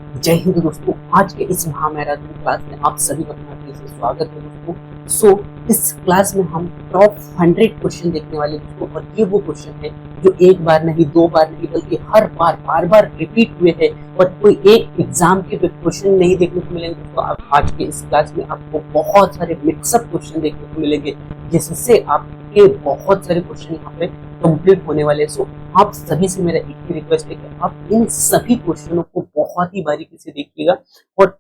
जय हिंद दोस्तों। आज के इस महामैराथन क्लास में आप सभी का अपना फिर से स्वागत है दोस्तों। इस क्लास में हम टॉप 100 क्वेश्चन देखने वाले दोस्तों, और ये वो क्वेश्चन है जो एक बार नहीं, दो बार नहीं, बल्कि हर बार बार बार रिपीट हुए हैं और कोई एक एग्जाम के क्वेश्चन नहीं देखने को मिलेंगे दोस्तों। आज के इस क्लास में आपको बहुत सारे मिक्सअप क्वेश्चन देखने को मिलेंगे, जिससे आपके बहुत सारे क्वेश्चन यहाँ पे कंप्लीट होने वाले। आप सभी से मेरा एक ही रिक्वेस्ट है कि आप इन सभी क्वेश्चनों को बहुत ही बारीकी से देखिएगा और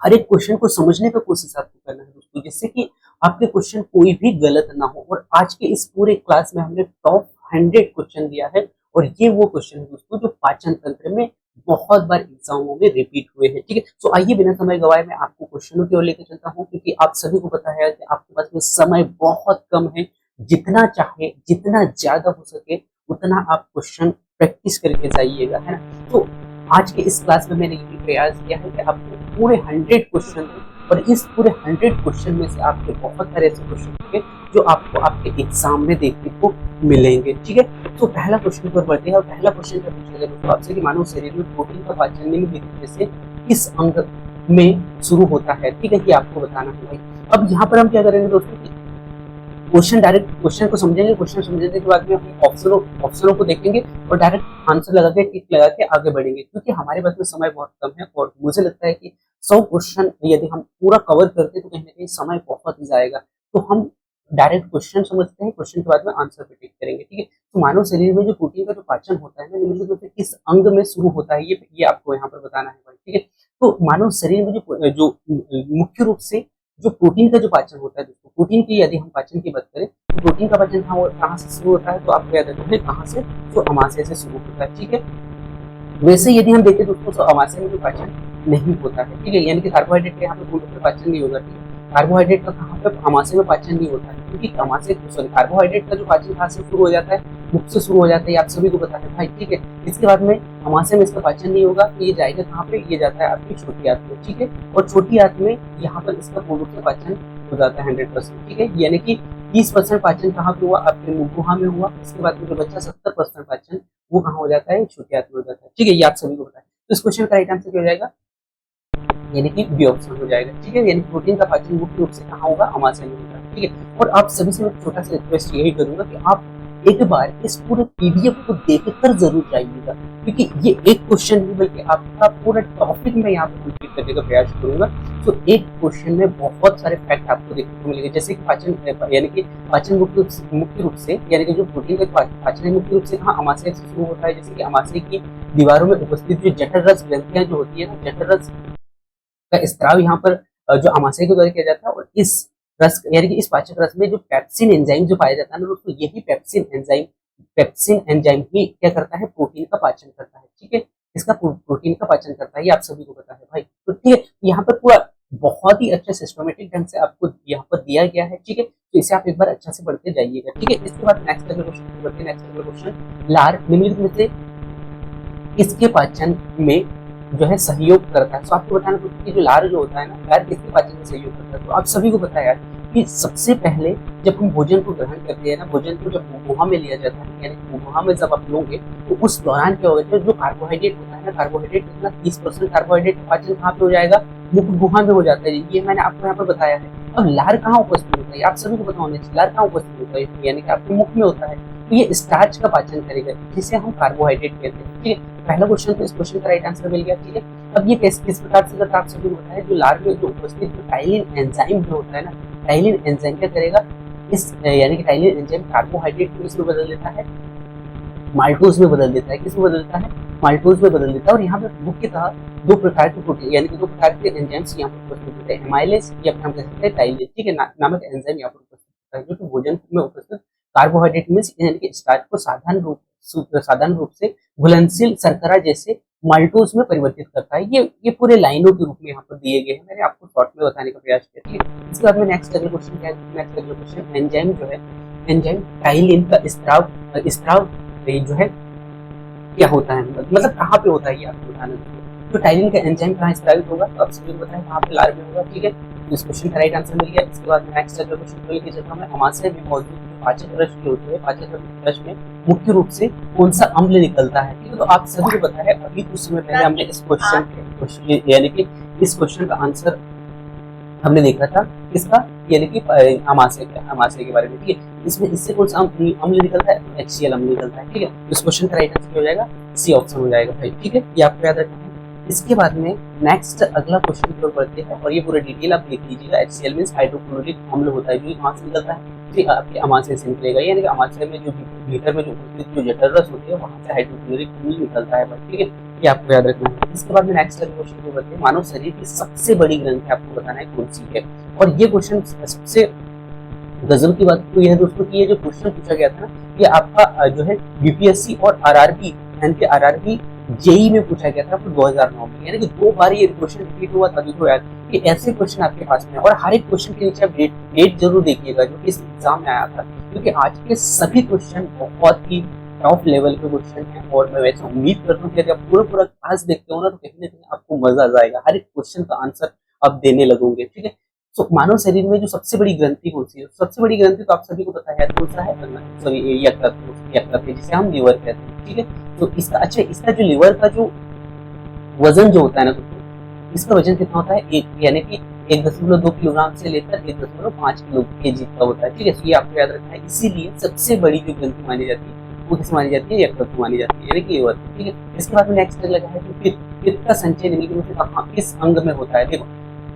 हर एक क्वेश्चन को समझने का कोशिश आपको करना है दोस्तों, जिससे कि आपके क्वेश्चन कोई भी गलत ना हो। और आज के इस पूरे क्लास में हमने टॉप 100 क्वेश्चन दिया है, और ये वो क्वेश्चन है दोस्तों जो पाचन तंत्र में बहुत बार एग्जामों में रिपीट हुए हैं। ठीक है, तो आइए बिना समय गवाए मैं आपको क्वेश्चनों की ओर लेकर चलता हूँ, क्योंकि आप सभी को पता है कि आपके पास में समय बहुत कम है। जितना चाहे, जितना ज्यादा हो सके उतना आप क्वेश्चन प्रैक्टिस करके जाइएगा, है ना। तो आज के इस क्लास में मैंने ये प्रयास किया है कि आपको पूरे 100 क्वेश्चन, और इस पूरे 100 क्वेश्चन में से आपके बहुत सारे ऐसे क्वेश्चन होंगे जो आपको आपके एग्जाम में देखने को मिलेंगे। ठीक है, तो पहला क्वेश्चन पर बढ़ते हैं, और पहला क्वेश्चन क्या पूछा गया दोस्तों आपसे कि मानव शरीर में प्रोटीन का पाचन निम्नलिखित में से किस अंग में शुरू होता है। ठीक है, कि आपको बताना है भाई। अब यहाँ पर हम क्या करेंगे दोस्तों, क्वेश्चन डायरेक्ट क्वेश्चन को समझेंगे, क्वेश्चन समझने के बाद में अपने ऑप्शनों को देखेंगे और डायरेक्ट आंसर लगा के टिक लगा के आगे बढ़ेंगे, क्योंकि हमारे पास में समय बहुत कम है। और मुझे लगता है कि 100 क्वेश्चन यदि हम पूरा कवर करते तो कहीं ना कहीं समय बहुत जाएगा। तो हम डायरेक्ट क्वेश्चन समझते हैं, क्वेश्चन के बाद में आंसर पे टिक करेंगे। ठीक है, तो मानव शरीर में जो प्रोटीन का जो पाचन होता है ना, निम्नलिखित में से किस अंग में शुरू होता है, ये आपको यहाँ पर बताना है भाई। ठीक है, तो मानव शरीर में जो मुख्य रूप से जो प्रोटीन का जो पाचन होता है दोस्तों, प्रोटीन की यदि हम पाचन की बात करें तो प्रोटीन का पाचन कहाँ से शुरू होता है, तो आपको याद रखना है कहाँ से, तो अमाशय से शुरू होता है। ठीक है, वैसे यदि हम देखें दोस्तों तो अमाशय में जो पाचन नहीं होता है। ठीक है, यानी कि कार्बोहाइड्रेट का यहाँ पे पूर्ण पर पाचन नहीं होगा। ठीक है, कार्बोहाइड्रेट का कहाँ पे अमाशय में पाचन नहीं होता है, क्योंकि अमाशय सॉरी कार्बोहाइड्रेट का जो पाचन कहाँ से शुरू हो जाता है, मुख से शुरू हो जाता है। आप सभी को पता है भाई। ठीक है, इसके बाद में अमाशय में इसका पाचन नहीं होगा, तो ये जाएगा कहाँ पे, ये जाता है आपकी छोटी आंत में। ठीक है, और छोटी आंत में यहाँ पर इसका पूर्ण रूप से पाचन हो जाता है 100%। ठीक है, यानी कि 30% पाचन कहाँ पे हुआ, आपके मुंह गुहा में हुआ। इसके बाद में जो बच्चा 70% पाचन वो कहाँ हो जाता है, छोटी आंत में हो जाता है। ठीक है, ये आप सभी को पता है। तो इस क्वेश्चन का राइट आंसर क्या हो जाएगा, यानी कि बी ऑप्शन हो जाएगा। ठीक है, यानी प्रोटीन का पाचन मुख्य रूप से कहाँ होगा, अमाशय में होगा। ठीक है, और आप सभी से मैं छोटा सा रिक्वेस्ट यही करूंगा कि आप एक बार इस पूरे पीडीएफ को देखकर जरूर जाइएगा, क्योंकि ये एक क्वेश्चन नहीं बल्कि आपका पूरा टॉपिक में यहाँ पर कंप्लीट करने का प्रयास करूंगा। तो एक क्वेश्चन में बहुत सारे फैक्ट आपको देखने को मिलेंगे, जैसे कि पाचन, यानी कि पाचन मुख्य रूप से यानी कि जो प्रोटीन का पाचन है मुख्य रूप से कहाँ, अमाशय से शुरू होता है। जैसे कि अमाशय की दीवारों में उपस्थित जो जठर रस ग्रंथियां जो होती है ना, जठर रस का स्त्राव यहाँ पर जो अमाशय के द्वारा किया जाता है। और इस रस यानी कि इस पाचक रस में जो पेप्सिन एंजाइम जो पाया जाता है ना दोस्तों, यही पेप्सिन एंजाइम ही क्या करता है, प्रोटीन का पाचन करता है। ठीक है, इसका प्रोटीन का पाचन करता है, ये आप सभी को पता है भाई। तो ठीक है, यहाँ पर पूरा बहुत ही अच्छे सिस्टमेटिक ढंग से आपको यहाँ पर दिया गया है। ठीक है, तो इसे आप एक बार अच्छा से पढ़ते जाइएगा। ठीक है, इसके बाद नेक्स्ट क्वेश्चन बढ़ते हैं। नेक्स्ट क्वेश्चन, लार निम्नलिखित में से किसके पाचन में जो है सहयोग करता है। तो आपको बताना कुछ कि जो लार जो होता है ना, लार किसके पाचन में सहयोग करता है। तो आप सभी को पता है यार कि सबसे पहले जब हम भोजन को ग्रहण करते हैं ना, भोजन को जब मुंह में लिया जाता है, यानी मुंह में जब आप लोगे तो उस दौरान क्या होगा, तो जो कार्बोहाइड्रेट होता है ना, कार्बोहाइड्रेट कितना 30% कार्बोहाइड्रेट पाचन कहाँ पे हो जाएगा, मुख गुहा में हो जाता है। ये मैंने आपको यहाँ पर बताया है। अब लार कहाँ उपस्थित होता है, आप सभी को पता होना चाहिए लार कहाँ उपस्थित होता है, यानी कि आपके मुख में होता है। तो ये स्टार्च का पाचन करेगा, जिसे हम कार्बोहाइड्रेट कहते हैं। ठीक है, पहला क्वेश्चन तो इस क्वेश्चन का राइट आंसर मिल गया। ठीक है, अब ये किस प्रकार से करता है, आप सभी को पता है। जो लार में जो उपस्थित जो टाइलिन एंजाइम जो होता है ना, टाइलिन एंजाइम क्या करेगा, इस यानी कि टाइलिन एंजाइम कार्बोहाइड्रेट को इसमें बदल देता है, माल्टोज में बदल देता है। किसमें बदल देता है, माल्टोज में बदल देता है। और यहाँ पे मुख्यतः दो प्रकार के प्रोटीन यानी कि दो प्रकार के एंजाइम्स यहाँ पर उपस्थित होते हैं, एमाइलेज या फिर हम कह सकते हैं टाइलेज। ठीक है, नामक एंजाइम यहाँ पर उपस्थित होता है, जो कि भोजन में उपस्थित कार्बोहाइड्रेट में यानी कि स्टार्च को साधारण रूप से घुलनशील शर्करा जैसे माल्टोज में परिवर्तित करता है। ये पूरे लाइनों के रूप में यहाँ पर दिए गए हैं, मैंने आपको शॉर्ट में बताने का प्रयास किया। ठीक है, इसके बाद में नेक्स्ट अगला क्वेश्चन क्या है, नेक्स्ट अगला क्वेश्चन, एंजाइम जो है, एंजाइम टाइलिन का स्त्राव जो है क्या होता है, मतलब कहाँ पे होता है, ये आपको बताना चाहिए। तो टाइलिन का एंजाइम कहाँ स्त्रावित होगा, तो आप सभी को बताएं कहाँ पे, लार में होगा। ठीक है, तो इस क्वेश्चन का राइट आंसर मिल गया। इसके बाद नेक्स्ट अगला क्वेश्चन को लेकर चलता हूं मैं, अमाशय में मौजूद पाचन रस जो होती है, पाचन रस में मुख्य रूप से कौन सा अम्ल निकलता है, ठीक है। तो आप सभी को पता है, अभी कुछ समय पहले हमने इस क्वेश्चन यानी कि इस क्वेश्चन का आंसर हमने देखा था किसका, यानी कि अमाशय के बारे में, ठीक है। इसमें इससे कौन सा अम्ल निकलता है, तो HCl अम्ल निकलता है, ठीक है। इस क्वेश्चन का राइट आंसर हो जाएगा सी ऑप्शन हो जाएगा भाई, ठीक है। ये आपको याद रखना है। इसके बाद में नेक्स्ट अगला क्वेश्चन की ओर बढ़ते हैं और ये पूरा डिटेल आप लिख लीजिएगा। HCl मींस हाइड्रोक्लोरिक अम्ल होता है, जो कहाँ से निकलता है, ठीक है, आपके अमाशय से निकलेगा, यानी कि अमाशय में जो भीतर में जो जठर रस होती है वहाँ से हाइड्रोक्लोरिक अम्ल निकलता है भाई, ठीक है। ये आपको याद रखना है। इसके बाद में नेक्स्ट क्वेश्चन को बढ़ते हैं, मानव शरीर की सबसे बड़ी ग्रंथि आपको बताना है कौन सी है। और ये क्वेश्चन सबसे गजब की बात तो यह है दोस्तों कि ये जो क्वेश्चन पूछा गया था ना, ये आपका जो है बीपीएससी और आरआरबी यानी कि आरआरबी जेई में पूछा गया था 2009 में, यानी कि 2 बार ये क्वेश्चन रिपीट हुआ तभी तो यार कि ऐसे क्वेश्चन आपके पास में। और हर एक क्वेश्चन के नीचे आप डेट जरूर देखिएगा जो कि इस एग्जाम में आया था, क्योंकि आज के सभी क्वेश्चन बहुत ही टॉप लेवल के क्वेश्चन है। और मैं वैसे उम्मीद करता हूँ कि अगर आप पूरा क्लास देखते हो ना, तो कहीं ना कहीं आपको मजा आ जाएगा, हर एक क्वेश्चन का आंसर आप देने लगोगे, ठीक है। तो मानव शरीर में जो सबसे बड़ी ग्रंथि कौन सी है, सबसे बड़ी ग्रंथि तो आप सभी को पता है कौन सा है, सॉरी यकृत है, जिसे हम लीवर कहते हैं, ठीक है। तो इसका अच्छा, इसका जो लीवर का जो वजन जो होता है ना दोस्तों, इसका वजन कितना होता है, एक यानी कि 1.2 किलोग्राम से लेकर 1.5 किलो केजी का होता है, ठीक है। तो ये आपको याद रखना है। इसीलिए सबसे बड़ी जो ग्रंथि मानी जाती है वो किस मानी जाती है, यकृत को मानी जाती है, यानी कि लीवर, ठीक है। इसके बाद में नेक्स्ट लगा है कि पित्त का संचय निम्न में किस अंग में होता है। देखो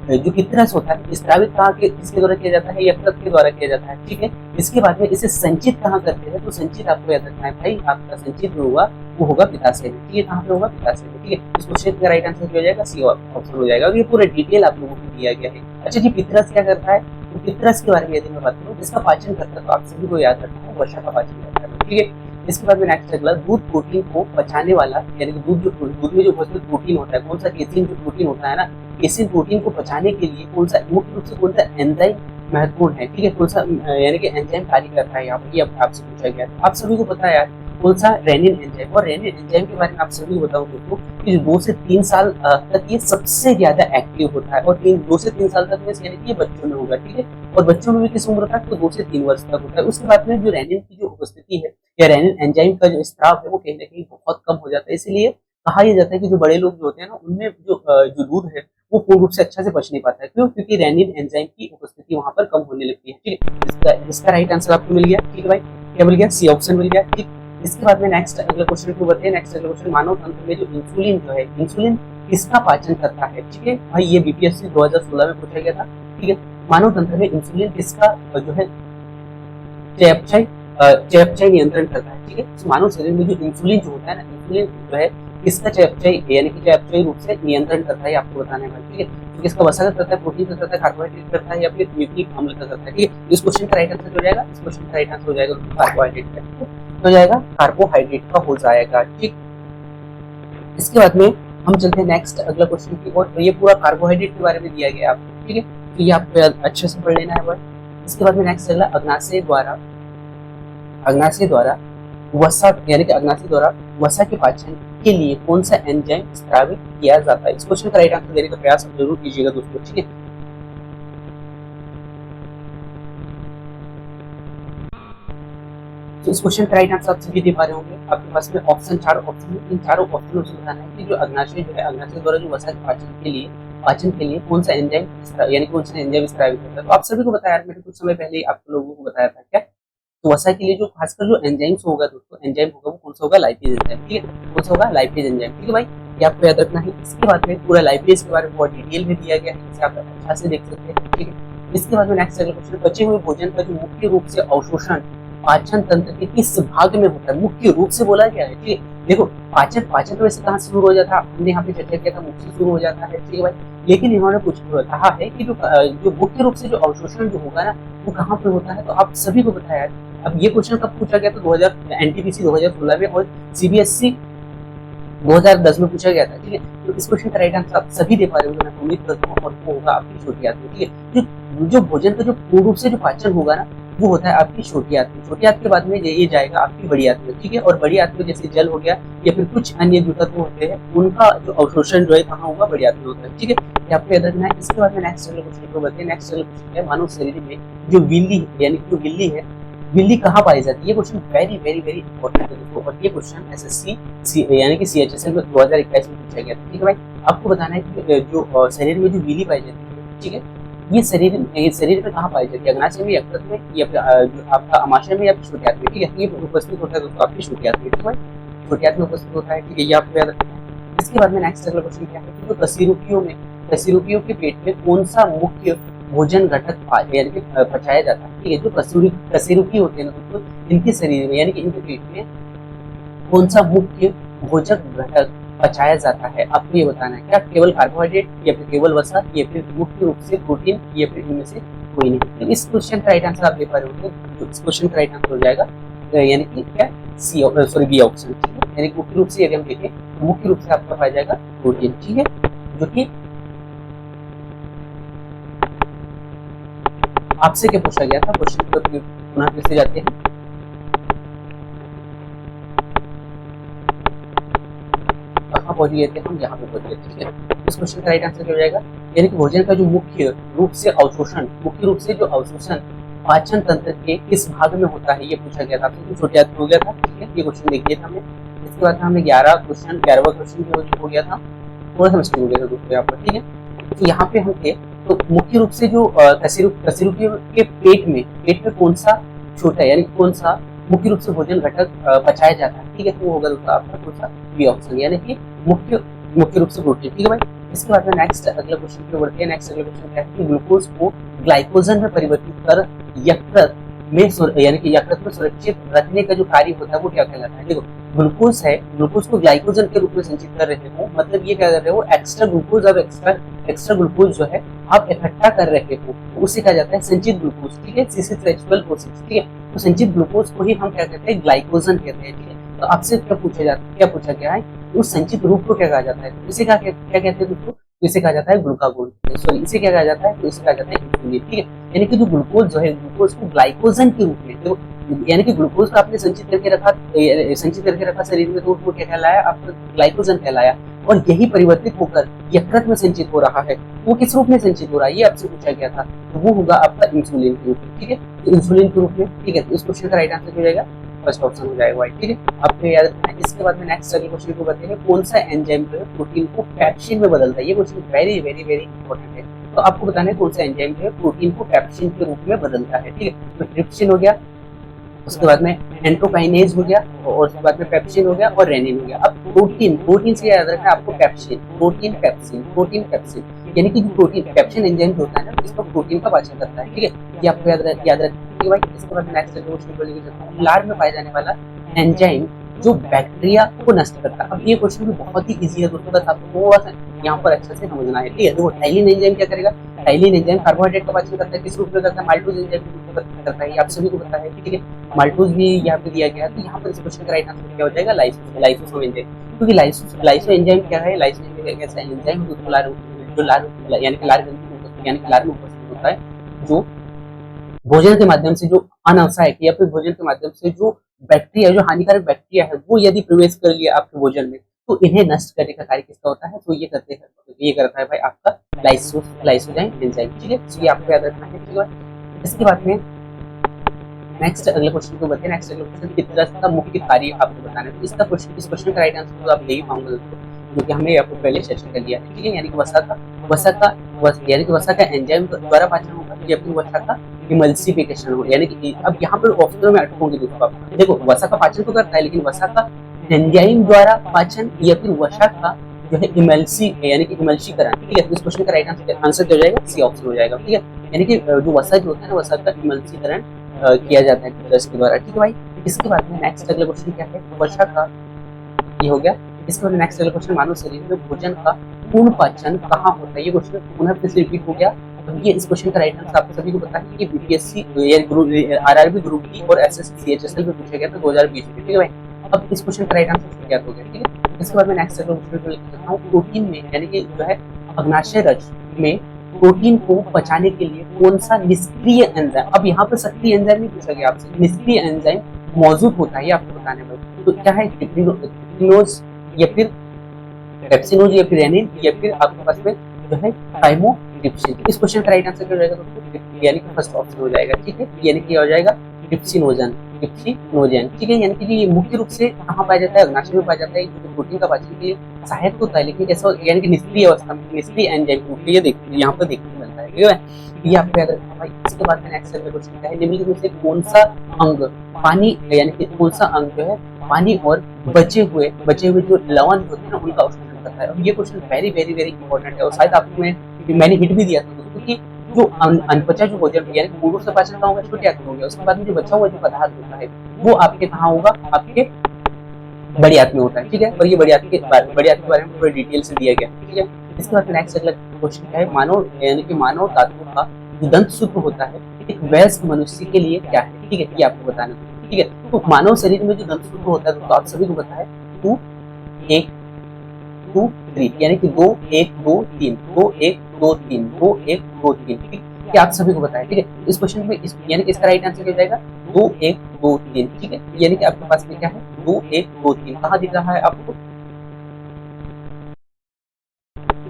जो पित्तरस होता है स्रावित कहाँ के किसके द्वारा किया जाता है, यकृत के द्वारा किया जाता है, ठीक है। इसके बाद में इसे संचित कहाँ करते हैं, तो संचित आपको याद रखना है भाई, आपका संचित जो होगा वो होगा पित्ताशय में, ठीक है। कहाँ पे होगा, पित्ताशय में, ठीक है। इस क्वेश्चन का राइट आंसर हो जाएगा सी ऑप्शन हो जाएगा। और ये पूरा डिटेल आप लोगों को दिया गया है। अच्छा जी, पित्तरस क्या करता है, तो पित्तरस के बारे में यदि मैं बात करूँ, इसका पाचन करता है, तो आप सभी को याद रखना है वसा का पाचन करता है, ठीक है। इसके बाद में नेक्स्ट अगला, दूध प्रोटीन को पचाने वाला, यानी कि दूध में जो उपस्थित प्रोटीन होता है, कौन सा केसिन जो प्रोटीन होता है ना, केसिन प्रोटीन को पचाने के लिए कौन सा मुख्य रूप से कौन सा एंजाइम महत्वपूर्ण है, ठीक है। कौन सा यानी कि एंजाइम कार्य करता है यहाँ पर, ये आपसे पूछा गया है। आप सभी को पता है यार कौन सा, रेनिन एंजाइम। और रेनिन एंजाइम के बारे में आप सभी को बताऊं दोस्तों कि 2 से 3 साल तक ये सबसे ज्यादा एक्टिव होता है। और 2 से 3 साल तक यानी कि ये बच्चों में होगा, ठीक है। और बच्चों में भी किस उम्र तक, तो 2 से 3 वर्ष तक होता है। उसके बाद में जो रेनिन की जो उपस्थिति है या रेनिन एंजाइम का जो स्त्राव है वो कहीं ना कहीं बहुत कम हो जाता है। इसलिए कहा यह जाता है कि जो बड़े लोग जो होते हैं ना, उनमें जो दूध है वो पूर्ण रूप से अच्छा से पच नहीं पाता है। क्यों, क्योंकि रेनिन एंजाइम की उपस्थिति वहां पर कम होने लगती है, ठीक है। इसका राइट आंसर आपको मिल गया, ठीक है भाई, क्या मिल गया, सी ऑप्शन मिल गया, ठीक। इसके बाद में नेक्स्ट अगला क्वेश्चन को बढ़ते हैं। नेक्स्ट अगला क्वेश्चन, मानव तंत्र में जो इंसुलिन जो है, इंसुलिन किसका पाचन करता है, ठीक है भाई। ये बीपीएससी 2016 में पूछा गया था, ठीक है। मानव तंत्र में इंसुलिन किसका जो है चयापचय नियंत्रण करता है, ठीक है। तो मानव शरीर में जो इंसुलिन जो होता है ना, इंसुलिन जो है किसका चयापचय यानी कि चयापचय रूप से नियंत्रण करता है, आपको बताना है, ठीक है। तो किसका वसा का करता है, प्रोटीन का करता है, कार्बोहाइड्रेट करता है, या फिर न्यूक्लिक अम्ल का करता है, ठीक है। इस क्वेश्चन का राइट आंसर हो जाएगा, इस क्वेश्चन का राइट आंसर हो जाएगा कार्बोहाइड्रेट का, हो जाएगा कार्बोहाइड्रेट का हो जाएगा, ठीक। इसके बाद में हम चलते हैं नेक्स्ट अगला क्वेश्चन की ओर। ये पूरा कार्बोहाइड्रेट के बारे में दिया गया आपको, ठीक है। तो ये आपको अच्छे से पढ़ लेना है वर्ड। इसके बाद में नेक्स्ट अगला, अग्नाशय द्वारा वसा यानी कि अग्नाशय द्वारा वसा के पाचन के लिए कौन सा एंजाइम स्रावित किया जाता है। इस क्वेश्चन का राइट आंसर देने का प्रयास जरूर कीजिएगा दोस्तों, ठीक है। तो इस क्वेश्चन का राइट आंसर आप सभी दे पा रहे होंगे। आपके पास में ऑप्शन 4 ऑप्शन है, इन चारों ऑप्शन में बताना है कि जो अग्नाशय जो है, अग्नाशय द्वारा जो वसा के पाचन के लिए कौन सा एंजाइम यानी कौन सा एंजाइम स्रावित होता है। तो आप सभी को बताया यार, मैंने कुछ समय पहले ही आप लोगों को बताया था, क्या तो वसा के लिए जो खासकर जो एंजाइम्स होगा दोस्तों, एंजाइम होगा वो कौन सा होगा, लाइपेज एंजाइम, ठीक है। कौन सा होगा, लाइपेज एंजाइम, ठीक है भाई, ये आपको याद रखना है। इसके बाद में पूरा लाइपेज के बारे में बहुत डिटेल में दिया गया है, जिसे आप अच्छा से देख सकते हैं, ठीक है। इसके बाद में नेक्स्ट अगला क्वेश्चन, बचे हुए भोजन का जो मुख्य रूप से अवशोषण पाचन तंत्र के किस भाग में होता है, मुख्य रूप से बोला गया है, ठीक है। देखो पाचन तो वैसे कहाँ से शुरू हो जाता है, हमने यहाँ पे चर्चा किया था, मुख से शुरू हो जाता है, ठीक है भाई। लेकिन इन्होंने कुछ कहा है कि जो मुख्य रूप से जो अवशोषण जो होगा ना, वो कहाँ पे होता है। तो आप सभी को बताया। अब ये क्वेश्चन कब पूछा गया था, 2000 एनटीपीसी 2016 में, और सीबीएसई 2010 में पूछा गया था, ठीक है। तो इस क्वेश्चन का राइट आंसर आप सभी दे पा रहे होंगे, मैं उम्मीद करता हूँ, और वो होगा आपकी छोटी आंत, ठीक है। जो भोजन का जो पूर्ण रूप से जो पाचन होगा ना, वो होता है आपकी छोटी आंत में। छोटी आंत के बाद में ये जाएगा आपकी बड़ी आंत में, ठीक है। और बड़ी आंत में जैसे जल हो गया या फिर कुछ अन्य जो तत्व होते हैं, उनका जो अवशोषण जो है कहाँ होगा, बड़ी आंत में होता है, ठीक है। ये आपको याद रखना है। इसके बाद में नेक्स्ट अगले क्वेश्चन को बताते हैं। नेक्स्ट अगले क्वेश्चन है, मानव शरीर में जो विल्ली यानी कि जो गिल्ली है, बिल्ली कहाँ पाई जाती है? ये question very very very important है दोस्तों, और ये क्वेश्चन एसएससी यानी कि सीएचएसएल में 2021 में पूछा गया था। ठीक है भाई, आपको बताना है कि जो शरीर में जो बिल्ली पाई जाती है, ठीक है, ये शरीर में कहाँ पाई जाती है? अग्नाशय में, यकृत में, या फिर जो आपका अमाशय में, या फिर श्रोत्यात में। ठीक है, ये उपस्थित होता है दोस्तों आपकी श्रोत्यात में। ठीक है भाई, श्रोत्यात में उपस्थित होता है। ठीक है, ये आपको याद रखना है। इसके बाद में नेक्स्ट अगला क्वेश्चन क्या है कि जो कशेरुकियों के पेट में कौन सा मुख्य भोजन घटक यानी कि पचाया जाता है? ठीक है, जो कशेरुकी होते हैं ना दोस्तों, इनके शरीर में यानी कि इनके पेट में कौन सा मुख्य भोजन घटक पचाया जाता है? आपको ये बताना है। क्या केवल कार्बोहाइड्रेट, या फिर केवल वसा, या फिर मुख्य रूप से प्रोटीन, या फिर इनमें से कोई नहीं? तो इस क्वेश्चन का राइट आंसर आप दे पा रहे हो, तो इस क्वेश्चन का राइट आंसर हो जाएगा यानी कि क्या बी ऑप्शन। ठीक है, यानी मुख्य रूप से यदि हम देखें तो मुख्य रूप से आपका पाया जाएगा प्रोटीन। ठीक है, जो कि आपसे क्या पूछा गया था क्वेश्चन को पुनः फिर से जाते हैं। कहाँ पहुंच गए थे हम? यहाँ पे पहुंच गए। ठीक है, इस क्वेश्चन का राइट आंसर क्या हो जाएगा? यानी कि भोजन का जो मुख्य रूप से जो अवशोषण पाचन तंत्र के किस भाग में होता है, ये पूछा गया था आपसे। छोटे हो गया था। ठीक है, ये क्वेश्चन देख लिया था हमने। इसके बाद हमें 11वां क्वेश्चन हो गया था, थोड़ा सा मुश्किल हो गया था दोस्तों यहाँ पर। ठीक है, तो यहाँ पे हम थे तो मुख्य रूप से जो कशेरुकी के पेट में कौन सा छोटा है, यानी कौन सा मुख्य रूप से भोजन घटक पचाया जाता है? ठीक है, तो वो होगा दोस्तों आपका कौन सा? बी ऑप्शन, यानी कि मुख्य रूप से प्रोटीन। ठीक है भाई, इसके बाद में नेक्स्ट अगला क्वेश्चन पे बढ़ते हैं। नेक्स्ट अगला क्वेश्चन क्या है कि ग्लूकोज को ग्लाइकोजन में परिवर्तित कर यकृत में यानी कि यकृत में सुरक्षित रखने का जो कार्य होता है वो क्या कहलाता है? देखो, ग्लूकोज को ग्लाइकोजन के रूप में संचित कर रहे हो, मतलब ये क्या कर रहे हो? एक्स्ट्रा ग्लूकोज जो है आप इकट्ठा कर रहे हो, उसे कहा जाता है संचित ग्लूकोज। ठीक है, C6H12O6। ठीक है, तो संचित ग्लूकोज को ही हम क्या कहते हैं? ग्लाइकोजन कहते हैं। ठीक है, तो आपसे क्या पूछा गया है? उस संचित रूप को क्या कहा जाता है? इसे क्या कहते हैं दोस्तों? इसे कहा जाता है ग्लूकागोन। सॉरी, इसे क्या कहा जाता है? तो इसे कहा जाता है इंसुलिन। ठीक है, यानी कि जो ग्लूकोज जो है, ग्लूकोज को ग्लाइकोजन के रूप में, तो यानी कि ग्लूकोज को आपने संचित करके रखा शरीर में, तो वो क्या कहलाया? आपका ग्लाइकोजन कहलाया। और यही परिवर्तित होकर यकृत में संचित हो रहा है। वो किस रूप में संचित हो रहा है, ये आपसे पूछा गया था। तो वो होगा आपका इंसुलिन के रूप में। ठीक है, तो इंसुलिन के रूप में। ठीक है, तो इस क्वेश्चन का राइट आंसर हो जाएगा फर्स्ट ऑप्शन हो जाएगा। ठीक है, आपको याद रखना है। इसके बाद में नेक्स्ट अगले क्वेश्चन को बताते हैं, कौन सा एंजाइम जो है प्रोटीन को पैप्सिन में बदलता है? ये question very very very important है। तो आपको बताना है कौन सा एंजाइम जो है प्रोटीन को पैप्सिन के रूप में बदलता है। ठीक है, तो ट्रिप्सिन हो गया, उसके बाद में एंट्रोकाइनेज हो गया, और उसके बाद में पेप्सिन हो गया, और रेनिन हो गया। अब प्रोटीन से याद रखना है आपको, प्रोटीन पेप्सिन, यानी कि जो प्रोटीन पेप्सिन एंजाइम होता है ना, इसको प्रोटीन का पाचन करता है। ठीक है, ये आपको याद रखना है भाई। इसके बाद नेक्स्ट क्वेश्चन को लेकर चलते हैं, लार में पाया जाने वाला एंजाइम जो बैक्टीरिया को नष्ट करता है। अब ये क्वेश्चन भी बहुत ही इजी है दोस्तों, बस आपको थोड़ा सा यहाँ पर अच्छे से समझना है। ठीक है, तो थाइलिन एंजाइम क्या करेगा? थाइलिन एंजाइम कार्बोहाइड्रेट का पाचन करता है। किस रूप में करता है? माल्टोज एंजाइम के रूप में करता है। आप सभी को पता है। ठीक है, माल्टोज भी यहाँ पे दिया गया है। तो यहाँ पर इस क्वेश्चन का राइट आंसर क्या हो जाएगा? Lysosome enzyme. क्योंकि लाइसो एंजाइम क्या है? लाइसो एंजाइम एक ऐसा एंजाइम जो लार यानी कि लार में उपस्थित होता है, जो भोजन के माध्यम से जो अनावश्यक या फिर भोजन के माध्यम से जो बैक्टीरिया, जो हानिकारक बैक्टीरिया है, वो यदि प्रवेश कर लिया आपके भोजन में, तो इन्हें नष्ट करने का कार्य किसका होता है? तो ये करता है भाई आपका लाइसोजाइम एंजाइम। ठीक है, तो ये आपको याद रखना है। ठीक है, इसके बाद में नेक्स्ट अगले क्वेश्चन को बताएं। नेक्स्ट अगले क्वेश्चन पित्तरस का मुख्य कार्य आपको बताना है। इस क्वेश्चन का राइट आंसर तो आप यही पाऊंगा दोस्तों, जो कि हमने आपको पहले सेशन कर लिया है। ठीक है, यानी कि वसा का एंजाइम द्वारा पाचन होगा, या फिर वसा का इमल्सिफिकेशन हो। यानी कि अब यहाँ पर ऑप्शन में अटकोगे दोस्तों आप। देखो, वसा का पाचन तो करता है, लेकिन वसा का एंजाइम द्वारा पाचन, या फिर वसा का जो है यानी कि इमल्सीकरण। ठीक है, तो इस क्वेश्चन का राइट आंसर क्या हो जाएगा? सी ऑप्शन हो जाएगा। ठीक है, यानी कि जो वसा जो होता है ना, वसा का इमल्सीकरण किया जाता है पित्तरस के द्वारा। ठीक है भाई, इसके बाद में नेक्स्ट अगला क्वेश्चन क्या है? वसा का ये हो गया। इसके बाद नेक्स्ट अगला क्वेश्चन, मानव शरीर में भोजन का पूर्ण पाचन कहाँ होता है? ये क्वेश्चन पुनः फिर से रिपीट हो गया। तो ये इस क्वेश्चन का राइट आंसर आपको सभी को पता है कि बीपीएससी आरआरबी ग्रुप डी और एसएससी सीएचएसएल में पूछा गया था 2020 में। ठीक है भाई, अब इस क्वेश्चन का राइट आंसर क्या हो गया? ठीक है, इसके बाद में नेक्स्ट अगला क्वेश्चन को लेकर चलता हूँ। प्रोटीन में यानी कि जो है अग्नाशय रज में प्रोटीन को पचाने के लिए कौन सा निष्क्रिय एंजाइम, अब यहाँ पर सक्रिय एंजाइम नहीं पूछा गया आपसे, निष्क्रिय एंजाइम मौजूद होता है, ये आपको बताने में। तो क्या है? ट्रिप्सिनोज, या फिर पेप्सिनोज, या फिर रेनिन, या फिर आपके पास में जो है ट्रिप्सिन। इस क्वेश्चन का राइट आंसर क्या हो जाएगा दोस्तों, यानी कि फर्स्ट ऑप्शन हो जाएगा, ठीक है, यानी कि क्या हो जाएगा ट्रिप्सिनोजन, ट्रिप्सिनोजन, ठीक है, यानी कि ये मुख्य रूप से कहाँ पाया जाता है, अग्नाशय में पाया जाता है, जो प्रोटीन का पाचन के लिए सहायक होता है, लेकिन कैसा यानी कि निष्क्रिय अवस्था में, निष्क्रिय एंजाइम रूप में ये यहाँ पर देखने को मिलता है, ठीक है, ये आपको याद रखना भाई। इसके बाद में नेक्स्ट क्वेश्चन क्या है, निम्नलिखित में से कौन सा अंग पानी यानी कि कौन सा अंग जो है पानी और बचे हुए जो लवण होते हैं ना उनका अवशोषण करता है। और ये question very very very important है और शायद आपको मैंने हिट भी दिया था दोस्तों कि जो अनपचा जो भोजन यानी पूर्व से पाचन का होगा, छोटे आंत में होगा, उसके बाद में जो बचा हुआ जो पदार्थ होता है वो आपके कहाँ होगा, आपके बड़ी आंत में होता है, ठीक है, और ये बड़ी आंत के बारे में थोड़ी डिटेल से दिया गया, ठीक है। इसके बाद नेक्स्ट अगला क्वेश्चन क्या है, मानव यानी कि मानव धातुओं का जो दंत सूत्र होता है एक वयस्क मनुष्य के लिए क्या है, ठीक है, ये आपको बताना है, ठीक है। तो मानव शरीर में जो दंत सूत्र होता है तो आप सभी को पता है 2 1 2 3 यानी कि 2 1 2 3 2 1 2 3 2 1 2 3, ठीक है, आप सभी को पता है, ठीक है। इस क्वेश्चन में यानी कि इसका राइट आंसर क्या हो जाएगा 2 1 2 3, ठीक है, यानी कि आपके पास में क्या है 2 1 2 3 कहाँ दिख रहा है आपको।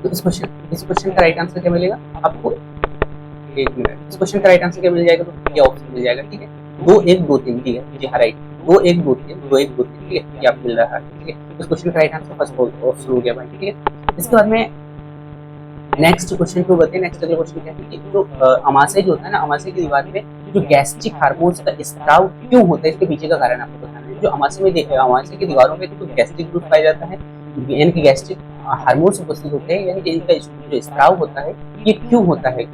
तो इस क्वेश्चन का राइट आंसर क्या मिलेगा आपको, एक मिनट, इस क्वेश्चन का राइट आंसर क्या मिल जाएगा, तो ये ऑप्शन मिल जाएगा, ठीक है, 2 1 2 3, ठीक है, जी हाँ राइट, 2 1 2 3 2 1 2 3, ठीक है, ये आप मिल रहा है, ठीक है। इस क्वेश्चन का राइट आंसर फर्स्ट ऑप्शन हो गया भाई, ठीक है। इसके बाद में नेक्स्ट क्वेश्चन को बताइए, नेक्स्ट अगला क्वेश्चन क्या है कि जो अमाशय जो होता है ना, अमाशय की दीवार में जो गैस्ट्रिक हार्मोन्स का स्त्राव क्यों होता है, इसके पीछे का कारण आपको बताना है। जो अमाशय की दीवारों में तो गैस्ट्रिक ग्रोथ पाया जाता है, यानी कि गैस्ट्रिक हार्मोन्स उपस्थित होते हैं, यानी कि इनका जो स्त्राव होता है ये क्यों होता है,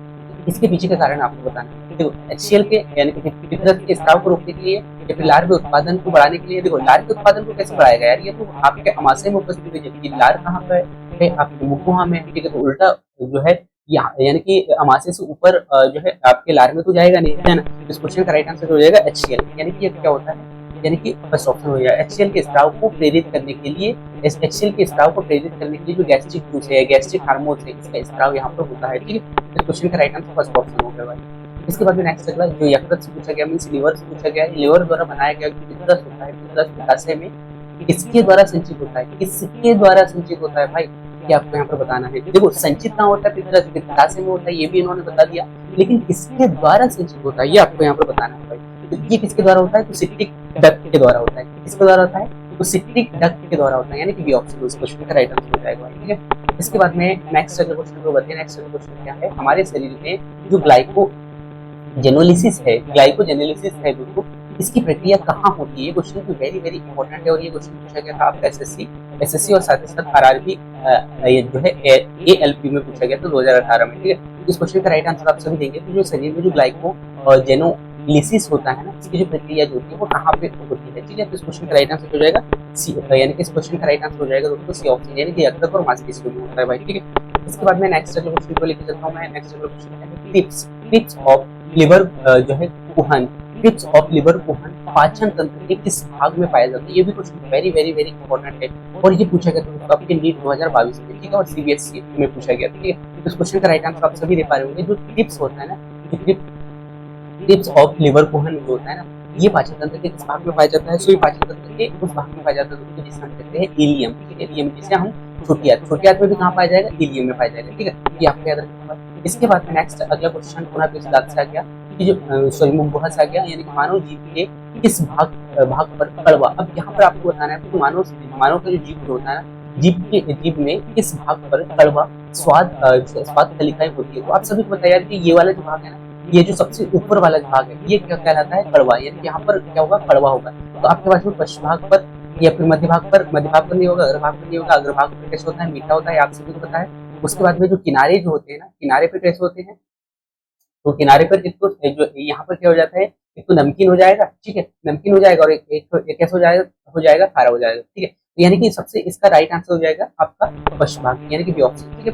इसके पीछे का कारण आपको बताना है। देखो HCl के यानी कि पित्तरस के स्त्राव को रोकने के लिए या फिर लार के उत्पादन को बढ़ाने के लिए, देखो लार के उत्पादन को कैसे बढ़ाएगा यार, ये तो आपके अमाशय में उपस्थित है, जबकि लार कहाँ पे है, आपके मुखोहा में, ठीक है, तो उल्टा जो है यानी कि अमाशय से ऊपर जो है आपके लार में तो जाएगा नहीं, है ना। इस क्वेश्चन का राइट आंसर हो जाएगा HCl, यानी कि ये क्या होता है, यानी कि फर्स्ट ऑप्शन हो जाएगा HCl के स्त्राव को प्रेरित करने के लिए, HCl के स्त्राव को प्रेरित करने के लिए जो गैस्ट्रिक जूस है, गैस्ट्रिक हार्मोन है, इसका स्त्राव यहाँ पर होता है, ठीक है। इस क्वेश्चन का राइट आंसर फर्स्ट ऑप्शन हो गया भाई। इसके बाद में नेक्स्ट अगला जो यकृत से पूछा गया, मींस लिवर से पूछा गया, लिवर द्वारा बनाया गया जो पित्तरस होता है, पित्तरस पित्ताशय में किसके द्वारा संचित होता है, किसके द्वारा संचित होता है भाई, ये आपको यहाँ पर बताना है। देखो संचित कहाँ होता है, पित्तरस पित्ताशय में होता है, ये भी इन्होंने बता दिया, लेकिन किसके द्वारा संचित होता है ये आपको यहाँ पर बताना है भाई। तो ये किसके द्वारा होता है, तो सिट्रिक डक्ट के द्वारा होता है, किसके द्वारा होता है, तो सिट्रिक डक्ट के द्वारा होता है, यानी कि बी ऑप्शन उस क्वेश्चन का राइट आंसर हो जाएगा, ठीक है। इसके बाद में नेक्स्ट अगला क्वेश्चन को बताइए, नेक्स्ट अगला क्वेश्चन क्या है, हमारे शरीर में जो ग्लाइकोजेनोलिसिस है दोस्तों, इसकी प्रक्रिया कहाँ होती है, ये क्वेश्चन भी वेरी वेरी इंपॉर्टेंट है और ये क्वेश्चन पूछा गया था आपका एसएससी और साथ ही साथ आरआरबी जो है एएलपी में पूछा गया था 2018 में, ठीक है। इस क्वेश्चन का राइट आंसर आप सभी देंगे, तो जो शरीर में जो ग्लाइकोजेनोलिसिस होता है ना, इसकी जो प्रक्रिया जो होती है वो कहाँ पे होती है, ठीक है। तो इस क्वेश्चन का राइट आंसर हो जाएगा सी, यानी कि इस क्वेश्चन का राइट आंसर हो जाएगा दोस्तों सी ऑप्शन, यानी कि यकृत और मांसपेशियों में होता है भाई, ठीक है। इसके बाद में नेक्स्ट अगले क्वेश्चन को लेकर चलता हूँ मैं, नेक्स्ट अगला क्वेश्चन है टिप्स ऑफ लिवर जो है कुहन, टिप्स ऑफ लिवर कुहन पाचन तंत्र के किस भाग में पाया जाता है, ये भी question very very very important है और ये पूछा गया था आपके नीट 2022 में, ठीक है, और सीबीएसई में पूछा गया, ठीक है। इस क्वेश्चन का राइट आंसर आप सभी दे पा रहे होंगे, जो टिप्स होता है ना, टिप्स ऑफ लिवर कुहन जो होता है ना, ये पाचन तंत्र के किस भाग में पाया जाता है, सो ये पाचन तंत्र के उस भाग में पाया जाता है जिसे हम कहते हैं इलियम, ठीक है, इलियम जिसे हम छोटी आंत में भी कहाँ पाया जाएगा, इलियम में पाया जाएगा, ठीक है, ये आपको याद रखना है। इसके बाद में नेक्स्ट अगला क्वेश्चन पुनः से आ गया कि जो सॉरी मुखगुहा से आ गया, यानी कि मानव जीव के किस भाग पर कड़वा, अब यहाँ पर आपको बताना है कि मानव का जो जीव होता है ना, जीभ में किस भाग पर कड़वा स्वाद कलिकाएं होती है, तो आप सभी को बताया कि ये वाला जो भाग है ना, ये जो सबसे ऊपर वाला भाग है ये क्या कहलाता है, कड़वा, यानी यहाँ पर क्या होगा, कड़वा होगा। तो आपके पास में पश्चिम भाग पर या फिर मध्य भाग पर नहीं होगा, अग्रभाग पर नहीं होगा, अग्रभाग पर कैसे होता है, मीठा होता है, आप सभी को पता है। उसके बाद में जो किनारे जो होते हैं ना, किनारे पे कैसे होते हैं, तो किनारे पर एक तो जो यहाँ पर क्या हो जाता है, एक तो नमकीन हो जाएगा, ठीक है, नमकीन हो जाएगा, और एक कैसे हो जाएगा खारा हो जाएगा, ठीक है। तो यानी कि सबसे इसका राइट आंसर हो जाएगा आपका पश्चिम भाग, यानी कि बी ऑप्शन, ठीक है।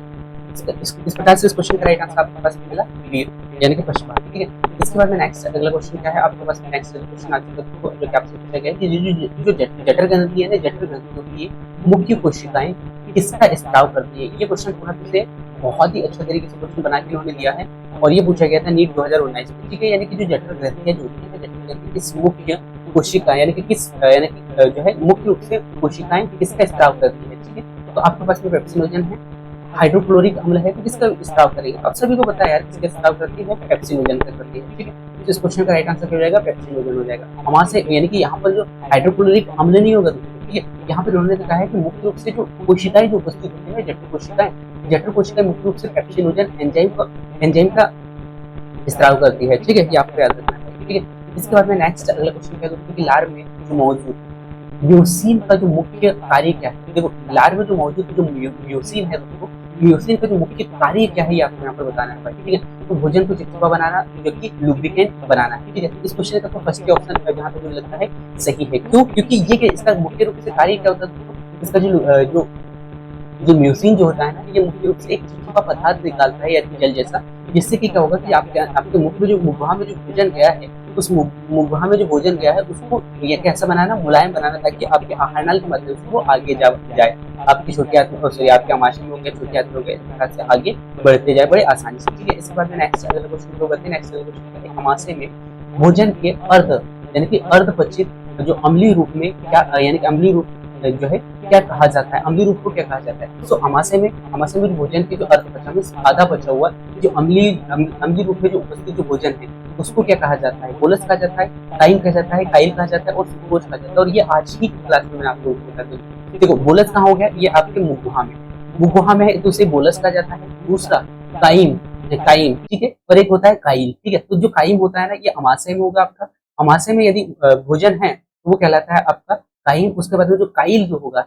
इस प्रकार से इस क्वेश्चन का राइट आंसर आपके पास मिला बी, यानी कि पश्चिम भाग, ठीक है। इसके बाद में नेक्स्ट अगला क्वेश्चन क्या है आपके पास, नेक्स्ट क्वेश्चन आज जो कि आपसे पूछा गया है कि जो जठर ग्रंथि है ना, जठर ग्रंथियों की मुख्य कोशिकाएं किसका स्त्राव करती है, ये क्वेश्चन पूर्ण से बहुत ही अच्छा तरीके से क्वेश्चन बना के उन्होंने दिया है और ये पूछा गया था नीट 2019 में, ठीक है। यानी कि जो जठर ग्रंथियां जो होती है, जठर ग्रंथि किस मुख्य कोशिका यानी कि जो है मुख्य रूप से कोशिकाएं किसका स्त्राव करती है, ठीक है। तो आपके पास में पेप्सिनोजन है, हाइड्रोक्लोरिक अम्ल है तो किसका स्त्राव करेगी? अब सभी को पता है यार किसका स्त्राव करती है, पेप्सिनोजन का करती है, ठीक है। तो इस क्वेश्चन का राइट आंसर क्या हो जाएगा? पेप्सिनोजन हो जाएगा। वहां से यानी कि यहाँ पर जो हाइड्रोक्लोरिक अम्ल नहीं होगा, ठीक है। यहाँ पर उन्होंने कहा है कि मुख्य रूप से जो कोशिकाएं जो उपस्थित होती है, जठर कोशिकाएं मुख्य रूप से पेप्सिनोजन एंजाइम का स्त्राव करती है, ठीक है। ये आपको याद रखना है, ठीक है। इसके बाद में नेक्स्ट अगला क्वेश्चन क्या है कि लार में जो मौजूद म्यूसिन का जो मुख्य कार्य क्या है? देखो लार में जो मौजूद जो म्यूसिन है दोस्तों, म्यूसिन का जो मुख्य कार्य क्या है ये आपको यहाँ पर बताना है, ठीक है। तो भोजन को चिपचिपा बनाना, जो कि लुब्रिकेंट बनाना, ठीक है। इस क्वेश्चन का तो फर्स्ट ऑप्शन जहाँ तक मुझे लगता है सही है। क्यों? क्योंकि ये इसका मुख्य रूप से कार्य क्या होता है? इसका जो जो म्यूसिन जो होता है ना, ये मुख्य रूप से एक चिपचिपा पदार्थ निकालता है या जल जैसा, जिससे कि क्या होगा कि आपके मुख में जो मुखवा में जो भोजन गया है, उस मुखवा में जो भोजन गया है उसको ये कैसा बनाना, मुलायम बनाना, ताकि आपके आहार नाल के माध्यम से वो आगे जाए, आपकी छोटी आंत सॉरी आपके आमाशय में हो गया, छोटी आंत हो गया, इस प्रकार से आगे बढ़ते जाए बड़े आसानी से, ठीक है। इसके बाद में नेक्स्ट अगला क्वेश्चन को करते हैं। नेक्स्ट अगला क्वेश्चन है आमाशय में भोजन के अर्ध यानी कि अर्धपचित जो अम्लीय रूप में क्या यानी कि अम्लीय रूप जो है क्या कहा जाता है? अम्लीय रूप को क्या कहा जाता है? सो आमाशय में जो भोजन के जो अर्धपचा में आधा बचा हुआ जो अम्लीय रूप में जो उपस्थित जो भोजन है उसको क्या कहा जाता है? बोलस कहा जाता है, काइम कहा जाता है, काइल कहा जाता है और सुक्रोज कहा जाता है। और ये आज ही क्लास में मैंने आपको बता दूं। देखो बोलस कहाँ हो गया? ये आपके मुखगुहा में है तो उसे बोलस कहा जाता है। दूसरा काइम, ठीक है, और एक होता है काइल, ठीक है। तो जो काइम होता है ना ये अमाशय में होगा आपका। अमाशय में यदि भोजन है तो वो कहलाता है आपका काइल। उसके बाद में जो काइल जो होगा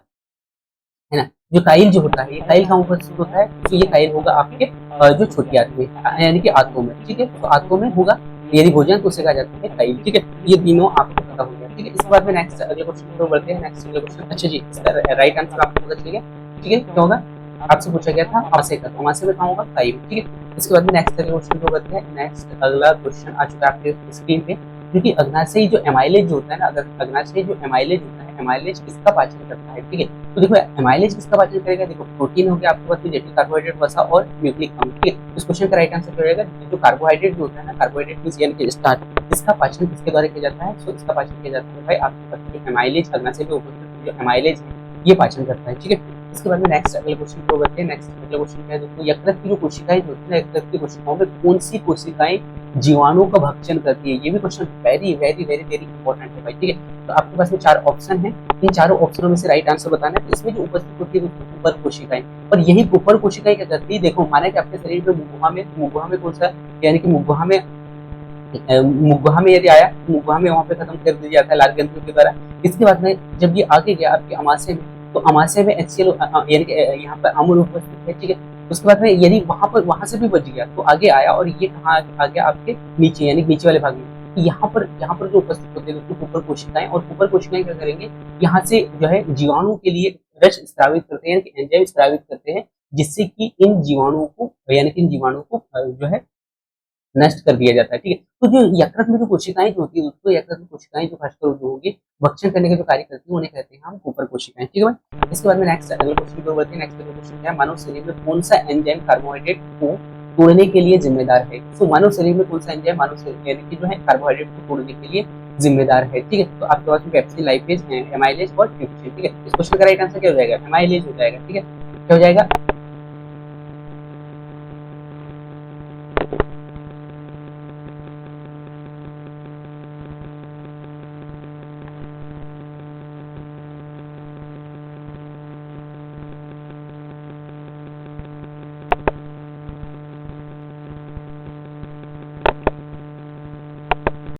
है ना, जो काइल जो होता है, ये काइल कहाँ उपस्थित होता है? तो ये काइल होगा आपके जो छोटी आंत में यानी कि आंतों में, ठीक है। तो आंतों में होगा यदि भोजन तो उसे कहा जाता है काइल, ठीक है। ये तीनों आपको पता हो गया, ठीक है। इसके बाद में नेक्स्ट अगले क्वेश्चन को बढ़ते हैं। नेक्स्ट अगले क्वेश्चन, अच्छा जी, इसका राइट आंसर आपको पता चलेगा, ठीक है। क्या होगा? आपसे पूछा गया था अमाशय का, अमाशय में कहाँ होगा? काइल, ठीक है। इसके बाद में नेक्स्ट अगले क्वेश्चन को बढ़ते हैं। नेक्स्ट अगला क्वेश्चन आ चुका है आपके स्क्रीन पे, क्योंकि अग्नाशयी जो एमाइलेज जो होता है ना, अगर अग्नाशयी जो एमाइलेज होता है, एमाइलेज किसका पाचन करता है, ठीक है। तो देखो एमाइलेज किसका पाचन करेगा? देखो प्रोटीन हो गया आपके पास में, जटिल कार्बोहाइड्रेट, वसा और न्यूक्लिक अम्ल, ठीक है। इस क्वेश्चन का राइट आंसर क्या रहेगा? जो कार्बोहाइड्रेट जो होता है ना, कार्बोहाइड्रेट मींस यानी कि स्टार्च, इसका पाचन किसके द्वारा किया जाता है? सो इसका पाचन किया जाता है भाई आपके पास जो एमाइलेज, अग्नाशय में उपस्थित जो एमाइलेज है ये पाचन करता है, ठीक है। इसके बाद में नेक्स्ट अगले क्वेश्चन को बढ़ते हैं। नेक्स्ट अगला क्वेश्चन क्या है दोस्तों? यकृत की जो कोशिकाएं होती है, यकृत की कोशिकाओं में कौन सी कोशिकाएं जीवाणुओं का भक्षण करती है? ये भी question very very very very important है भाई, ठीक है। तो आपके पास में 4 ऑप्शन है, इन चारों ऑप्शनों में से राइट आंसर बताना है। इसमें जो उपस्थित होती है ऊपर कोशिकाएं, और यही ऊपर कोशिकाएं क्या करती है? देखो माना कि आपके शरीर में मुखगुहा में कौन सा यानी कि मुखगुहा में यदि आया, मुखगुहा में वहां पे खत्म कर दिया जाता है लाल ग्रंथियों के द्वारा। इसके बाद में जब ये आगे गया आपके अमाशय में, तो अमाशय में HCl यानी कि यहाँ पर अम्ल उपस्थित है, ठीक है। उसके बाद में यदि वहां से भी बच गया तो आगे आया, और ये कहाँ आ गया? आपके नीचे यानी नीचे वाले भाग में। तो यहाँ पर जो उपस्थित होते हैं कुपर कोशिकाएं, और कुपर कोशिकाएं क्या करेंगे? यहाँ से जो है जीवाणु के लिए रस स्रावित करते हैं, एंजाइम स्रावित करते हैं, जिससे कि इन जीवाणुओं को जो है नष्ट कर दिया जाता है, ठीक है। तो जो यकृत में जो कोशिकाएं जो होती है उसको, यकृत में कोशिकाएं जो खासकर जो होगी भक्षण करने का जो कार्य करती है उन्हें कहते हैं हम कुपर कोशिकाएं, ठीक है भाई। इसके बाद में नेक्स्ट अगले क्वेश्चन को बढ़ते हैं। नेक्स्ट अगला क्वेश्चन क्या है? मानव शरीर में कौन सा एंजाइम कार्बोहाइड्रेट को तोड़ने के लिए जिम्मेदार है? तो मानव शरीर में कौन सा एंजाइम मानव शरीर यानी कि जो है कार्बोहाइड्रेट को तोड़ने के लिए जिम्मेदार है, ठीक है। तो आपके पास में पेप्सिन, लाइपेज, एमाइलेज और ट्रिप्सिन, ठीक है। इस क्वेश्चन का राइट आंसर क्या हो जाएगा? एमाइलेज हो जाएगा, ठीक है। क्या हो जाएगा?